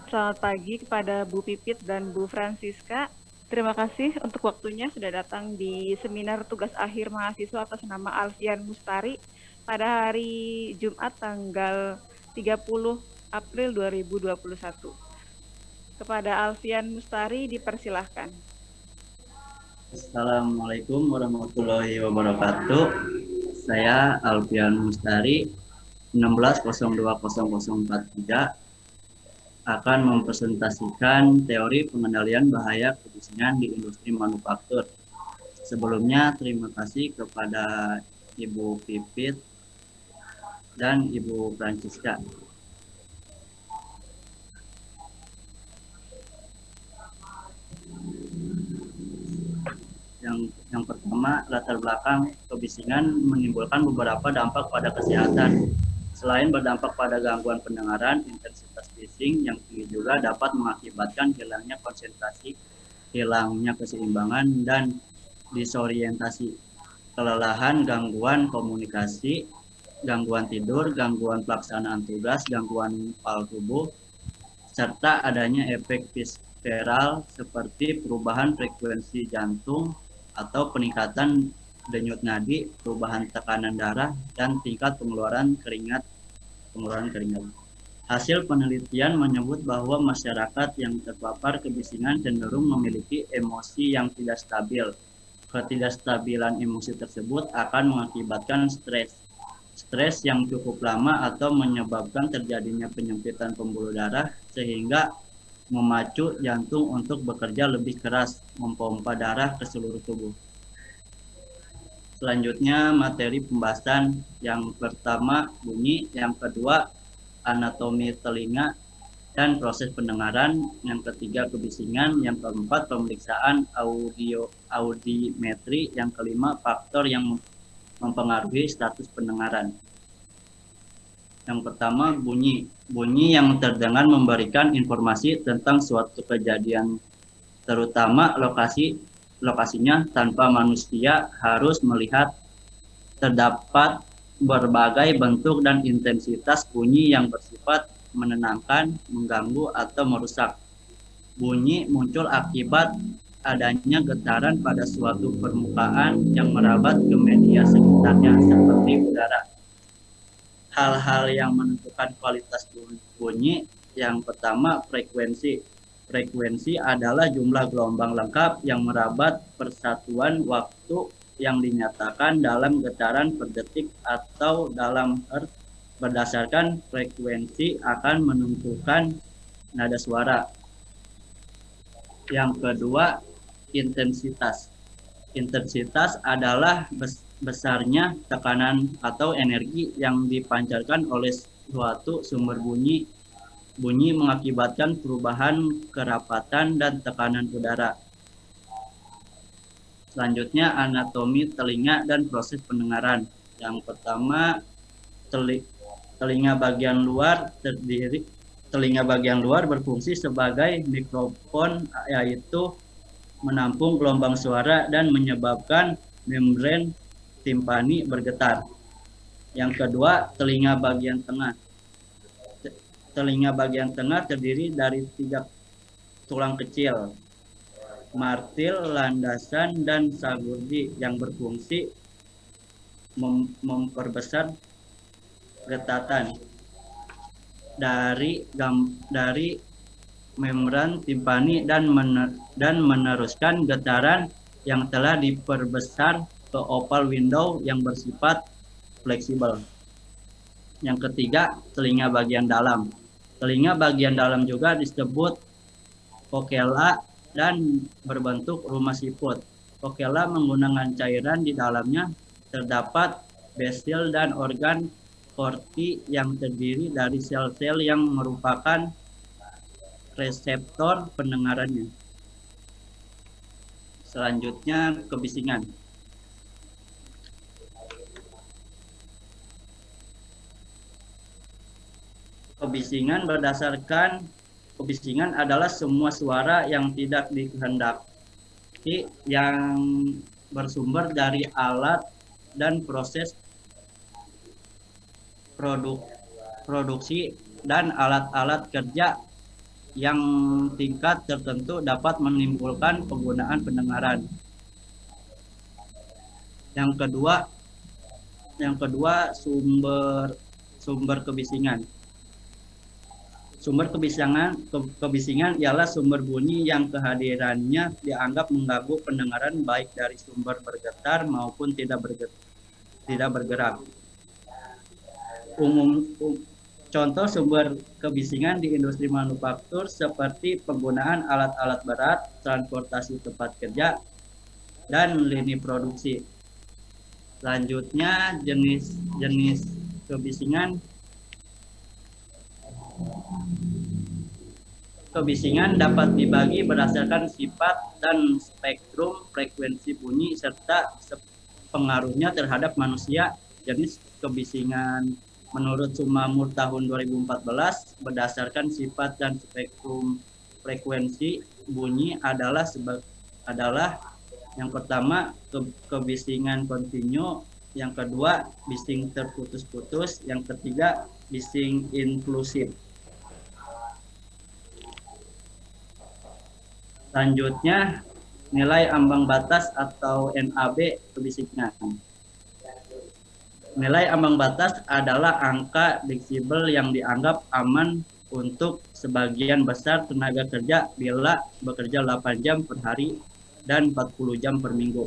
Selamat pagi kepada Bu Pipit dan Bu Francisca. Terima kasih untuk waktunya sudah datang di seminar tugas akhir mahasiswa atas nama Alfian Mustari pada hari Jumat tanggal 30 April 2021. Kepada Alfian Mustari dipersilahkan. Assalamualaikum warahmatullahi wabarakatuh. Saya Alfian Mustari 16020043 akan mempresentasikan teori pengendalian bahaya kebisingan di industri manufaktur. Sebelumnya terima kasih kepada Ibu Pipit dan Ibu Francisca. Yang pertama, latar belakang kebisingan menimbulkan beberapa dampak pada kesehatan. Selain berdampak pada gangguan pendengaran, intensitas bising yang tinggi juga dapat mengakibatkan hilangnya konsentrasi, hilangnya keseimbangan, dan disorientasi, kelelahan, gangguan komunikasi, gangguan tidur, gangguan pelaksanaan tugas, gangguan fal tubuh, serta adanya efek visceral seperti perubahan frekuensi jantung atau peningkatan denyut nadi, perubahan tekanan darah, dan tingkat pengeluaran keringat. Hasil penelitian menyebut bahwa masyarakat yang terpapar kebisingan cenderung memiliki emosi yang tidak stabil. Ketidakstabilan emosi tersebut akan mengakibatkan stres. Stres yang cukup lama atau menyebabkan terjadinya penyempitan pembuluh darah sehingga memacu jantung untuk bekerja lebih keras, memompa darah ke seluruh tubuh. Selanjutnya materi pembahasan yang pertama bunyi, yang kedua anatomi telinga dan proses pendengaran, yang ketiga kebisingan, yang keempat pemeriksaan audiometri, yang kelima faktor yang mempengaruhi status pendengaran. Yang pertama bunyi yang terdengar memberikan informasi tentang suatu kejadian, terutama lokasinya tanpa manusia harus melihat. Terdapat berbagai bentuk dan intensitas bunyi yang bersifat menenangkan, mengganggu, atau merusak. Bunyi muncul akibat adanya getaran pada suatu permukaan yang merabat ke media sekitarnya seperti udara. Hal-hal yang menentukan kualitas bunyi, yang pertama frekuensi. Frekuensi adalah jumlah gelombang lengkap yang merabat persatuan waktu yang dinyatakan dalam getaran per detik atau dalam hertz. Berdasarkan frekuensi akan menentukan nada suara. Yang kedua, intensitas. Intensitas adalah besarnya tekanan atau energi yang dipancarkan oleh suatu sumber bunyi. Bunyi mengakibatkan perubahan kerapatan dan tekanan udara. Selanjutnya anatomi telinga dan proses pendengaran. Yang pertama, telinga bagian luar berfungsi sebagai mikrofon, yaitu menampung gelombang suara dan menyebabkan membran timpani bergetar. Yang kedua, telinga bagian tengah. Telinga bagian tengah terdiri dari 3 tulang kecil, martil, landasan, dan sagurdi yang berfungsi memperbesar getatan dari membran timpani dan meneruskan getaran yang telah diperbesar ke oval window yang bersifat fleksibel. Yang ketiga, telinga bagian dalam. Telinga bagian dalam juga disebut kokela dan berbentuk rumah siput. Kokela menggunakan cairan di dalamnya. Terdapat basil dan organ Corti yang terdiri dari sel-sel yang merupakan reseptor pendengarannya. Selanjutnya kebisingan. Kebisingan adalah semua suara yang tidak dikehendaki yang bersumber dari alat dan proses produksi dan alat-alat kerja yang tingkat tertentu dapat menimbulkan penggunaan pendengaran. Yang kedua sumber kebisingan. Sumber kebisingan ialah sumber bunyi yang kehadirannya dianggap mengganggu pendengaran baik dari sumber bergetar maupun tidak bergerak. Contoh sumber kebisingan di industri manufaktur seperti penggunaan alat-alat berat, transportasi tempat kerja, dan lini produksi. Selanjutnya jenis kebisingan. Kebisingan dapat dibagi berdasarkan sifat dan spektrum frekuensi bunyi serta pengaruhnya terhadap manusia. Jenis kebisingan menurut Sumamur tahun 2014 berdasarkan sifat dan spektrum frekuensi bunyi adalah yang pertama kebisingan kontinu, yang kedua bising terputus-putus, yang ketiga bising inklusif. Selanjutnya, nilai ambang batas atau NAB kebisingan. Nilai ambang batas adalah angka desibel yang dianggap aman untuk sebagian besar tenaga kerja bila bekerja 8 jam per hari dan 40 jam per minggu.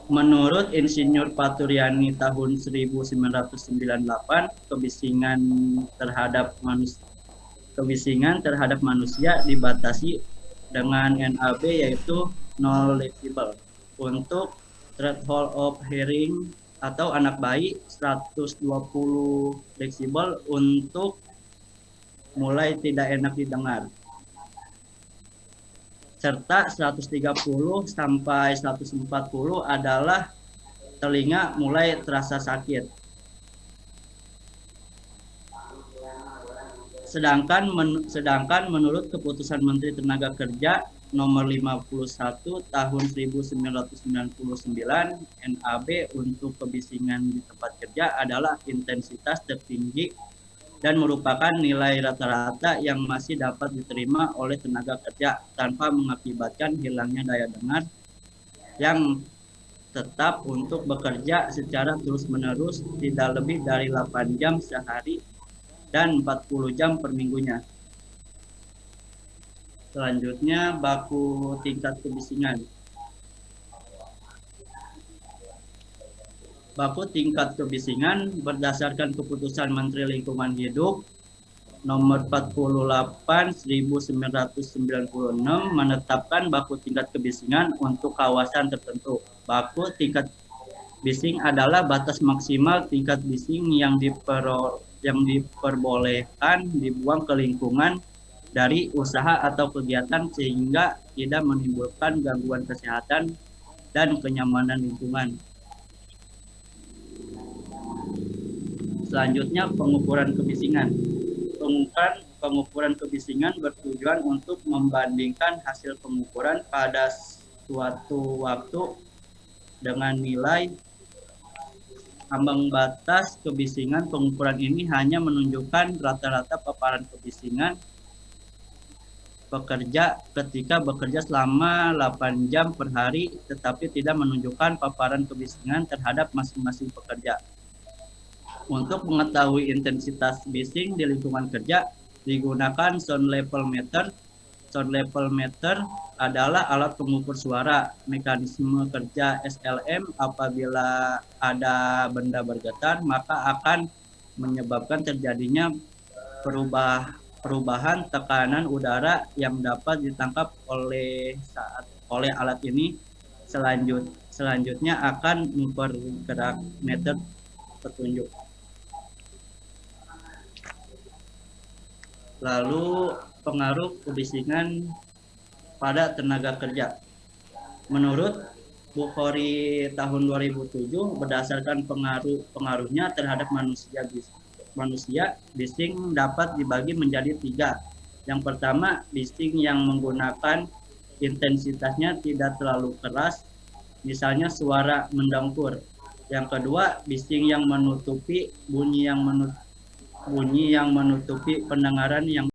Menurut Insinyur Paturyani tahun 1998, kebisingan terhadap manusia dibatasi dengan NAB yaitu 0 desibel. Untuk threshold of hearing atau anak bayi 120 desibel untuk mulai tidak enak didengar. Serta 130 sampai 140 adalah telinga mulai terasa sakit. Sedangkan menurut keputusan Menteri Tenaga Kerja nomor 51 tahun 1999, NAB untuk kebisingan di tempat kerja adalah intensitas tertinggi dan merupakan nilai rata-rata yang masih dapat diterima oleh tenaga kerja tanpa mengakibatkan hilangnya daya dengar yang tetap untuk bekerja secara terus-menerus tidak lebih dari 8 jam sehari dan 40 jam per minggunya. Selanjutnya, baku tingkat kebisingan. Baku tingkat kebisingan berdasarkan keputusan Menteri Lingkungan Hidup nomor 48 1996 menetapkan baku tingkat kebisingan untuk kawasan tertentu. Baku tingkat bising adalah batas maksimal tingkat bising yang diperbolehkan dibuang ke lingkungan dari usaha atau kegiatan sehingga tidak menimbulkan gangguan kesehatan dan kenyamanan lingkungan. Selanjutnya, pengukuran kebisingan. Pengukuran kebisingan bertujuan untuk membandingkan hasil pengukuran pada suatu waktu dengan nilai ambang batas kebisingan. Pengukuran ini hanya menunjukkan rata-rata paparan kebisingan pekerja ketika bekerja selama 8 jam per hari, tetapi tidak menunjukkan paparan kebisingan terhadap masing-masing pekerja. Untuk mengetahui intensitas bising di lingkungan kerja, digunakan sound level meter. Sound level meter adalah alat pengukur suara. Mekanisme kerja SLM apabila ada benda bergetar, maka akan menyebabkan terjadinya perubahan tekanan udara yang dapat ditangkap oleh alat ini. Selanjutnya akan mempergerak meter petunjuk. Lalu pengaruh kebisingan pada tenaga kerja. Menurut Bukhari tahun 2007, berdasarkan pengaruhnya terhadap manusia, bising dapat dibagi menjadi 3. Yang pertama, bising yang menggunakan intensitasnya tidak terlalu keras, misalnya suara mendengkur. Yang kedua, bising yang menutupi bunyi yang menutupi pendengaran yang